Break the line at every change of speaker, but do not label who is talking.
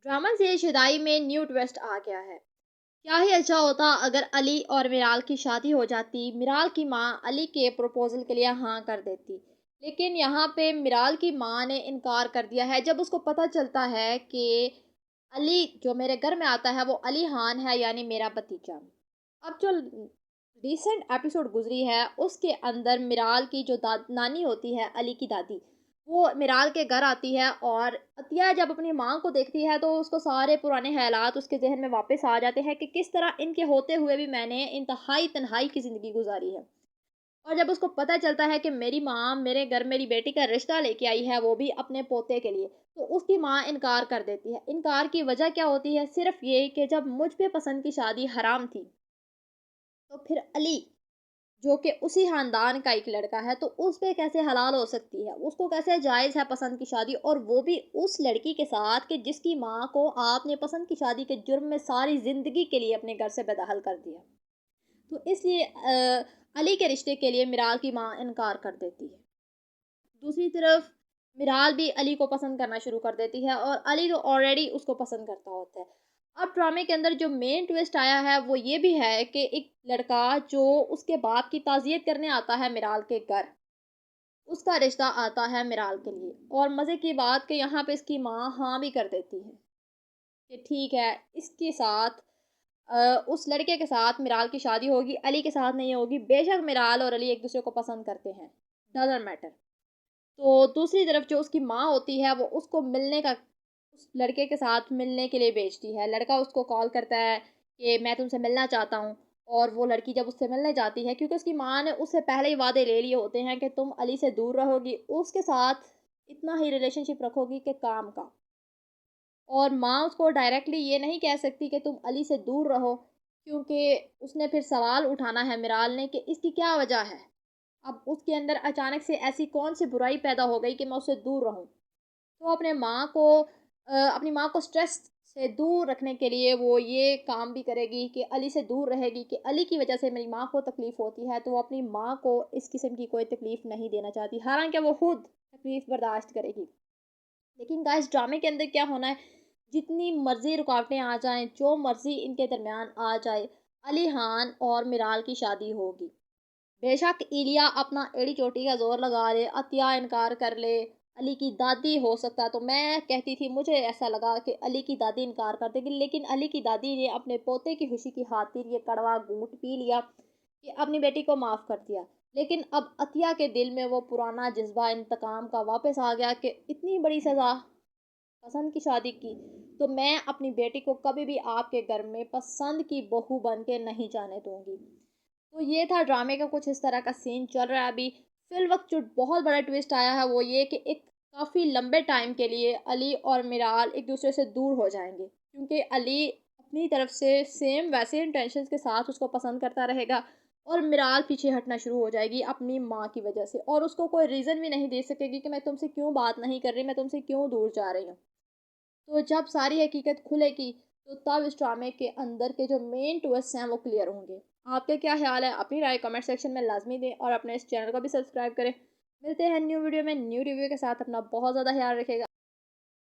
Drama से शुदाई में new twist आ गया है। क्या ही अच्छा होता अगर अली और मिराल की शादी हो जाती। मिराल की माँ अली के प्रपोजल के लिए हाँ कर देती, लेकिन यहाँ पे मिराल की माँ ने इनकार कर दिया है जब उसको पता चलता है कि अली जो मेरे घर में आता है वो अली खान है, यानी मेरा भतीजा। अब जो रिसेंट एपिसोड गुजरी है उसके अंदर मिराल की जो नानी होती है, अली की दादी, वो मिराल के घर आती है और अतिया जब अपनी माँ को देखती है तो उसको सारे पुराने ख्यालात उसके जहन में वापस आ जाते हैं कि किस तरह इनके होते हुए भी मैंने इंतहाई तन्हाई की ज़िंदगी गुजारी है। और जब उसको पता चलता है कि मेरी माँ मेरे घर मेरी बेटी का रिश्ता लेके आई है, वो भी अपने पोते के लिए, तो उसकी माँ इनकार कर देती है। इनकार की वजह क्या होती है? सिर्फ ये कि जब मुझ पे पसंद की शादी हराम थी, तो फिर अली जो कि उसी खानदान का एक लड़का है, तो उस पे कैसे हलाल हो सकती है? उसको कैसे जायज़ है पसंद की शादी, और वो भी उस लड़की के साथ कि जिसकी माँ को आपने पसंद की शादी के जुर्म में सारी ज़िंदगी के लिए अपने घर से बेदखल कर दिया। तो इसलिए अली के रिश्ते के लिए मिराल की माँ इनकार कर देती है। दूसरी तरफ मिराल भी अली को पसंद करना शुरू कर देती है और अली तो ऑलरेडी उसको पसंद करता होता है। अब ड्रामे के अंदर जो मेन ट्विस्ट आया है वो ये भी है कि एक लड़का जो उसके बाप की ताज़ियत करने आता है मिराल के घर, उसका रिश्ता आता है मिराल के लिए। और मज़े की बात कि यहाँ पे इसकी माँ हाँ भी कर देती है कि ठीक है, इसके साथ उस लड़के के साथ मिराल की शादी होगी, अली के साथ नहीं होगी। बेशक मिराल और अली एक दूसरे को पसंद करते हैं, डजंट मैटर। तो दूसरी तरफ जो उसकी माँ होती है वो उसको मिलने का, उस लड़के के साथ मिलने के लिए भेजती है। लड़का उसको कॉल करता है कि मैं तुमसे मिलना चाहता हूँ, और वो लड़की जब उससे मिलने जाती है, क्योंकि उसकी माँ ने उससे पहले ही वादे ले लिए होते हैं कि तुम अली से दूर रहोगी, उसके साथ इतना ही रिलेशनशिप रखोगी कि काम का। और माँ उसको डायरेक्टली ये नहीं कह सकती कि तुम अली से दूर रहो, क्योंकि उसने फिर सवाल उठाना है मिराल ने कि इसकी क्या वजह है। अब उसके अंदर अचानक से ऐसी कौन सी बुराई पैदा हो गई कि मैं उससे दूर रहूं। तो अपनी माँ को स्ट्रेस से दूर रखने के लिए वो ये काम भी करेगी कि अली से दूर रहेगी कि अली की वजह से मेरी माँ को तकलीफ़ होती है, तो वो अपनी माँ को इस किस्म की कोई तकलीफ़ नहीं देना चाहती, हालांकि वो खुद तकलीफ़ बर्दाश्त करेगी। लेकिन गाइस ड्रामे के अंदर क्या होना है, जितनी मर्जी रुकावटें आ जाएं, जो मर्जी इनके दरमियान आ जाए, अली खान और मिराल की शादी होगी। बेशक इलिया अपना एड़ी चोटी का जोर लगा ले, अतिया इनकार कर ले, अली की दादी हो सकता, तो मैं कहती थी, मुझे ऐसा लगा कि अली की दादी इनकार कर देगी, लेकिन अली की दादी ने अपने पोते की खुशी की खातिर ये कड़वा घूंट पी लिया कि अपनी बेटी को माफ़ कर दिया। लेकिन अब अतिया के दिल में वो पुराना जज्बा इंतकाम का वापस आ गया कि इतनी बड़ी सज़ा पसंद की शादी की, तो मैं अपनी बेटी को कभी भी आपके घर में पसंद की बहू बन के नहीं जाने दूंगी। तो ये था ड्रामे का कुछ इस तरह का सीन चल रहा है अभी। फिल वक्त जो बहुत बड़ा ट्विस्ट आया है वो ये कि एक काफ़ी लंबे टाइम के लिए अली और मिराल एक दूसरे से दूर हो जाएंगे, क्योंकि अली अपनी तरफ से सेम वैसे इंटेंशंस के साथ उसको पसंद करता रहेगा, और मिराल पीछे हटना शुरू हो जाएगी अपनी माँ की वजह से, और उसको कोई रीज़न भी नहीं दे सकेगी कि मैं तुमसे क्यों बात नहीं कर रही, मैं तुमसे क्यों दूर जा रही हूँ। तो जब सारी हकीकत खुलेगी, तो तब इस ड्रामे के अंदर के जो मेन ट्विस्ट हैं वो क्लियर होंगे। आपके क्या ख्याल है? अपनी राय कमेंट सेक्शन में लाजमी दें और अपने इस चैनल को भी सब्सक्राइब करें। मिलते हैं न्यू वीडियो में न्यू रिव्यू के साथ। अपना बहुत ज़्यादा ख्याल रखेगा।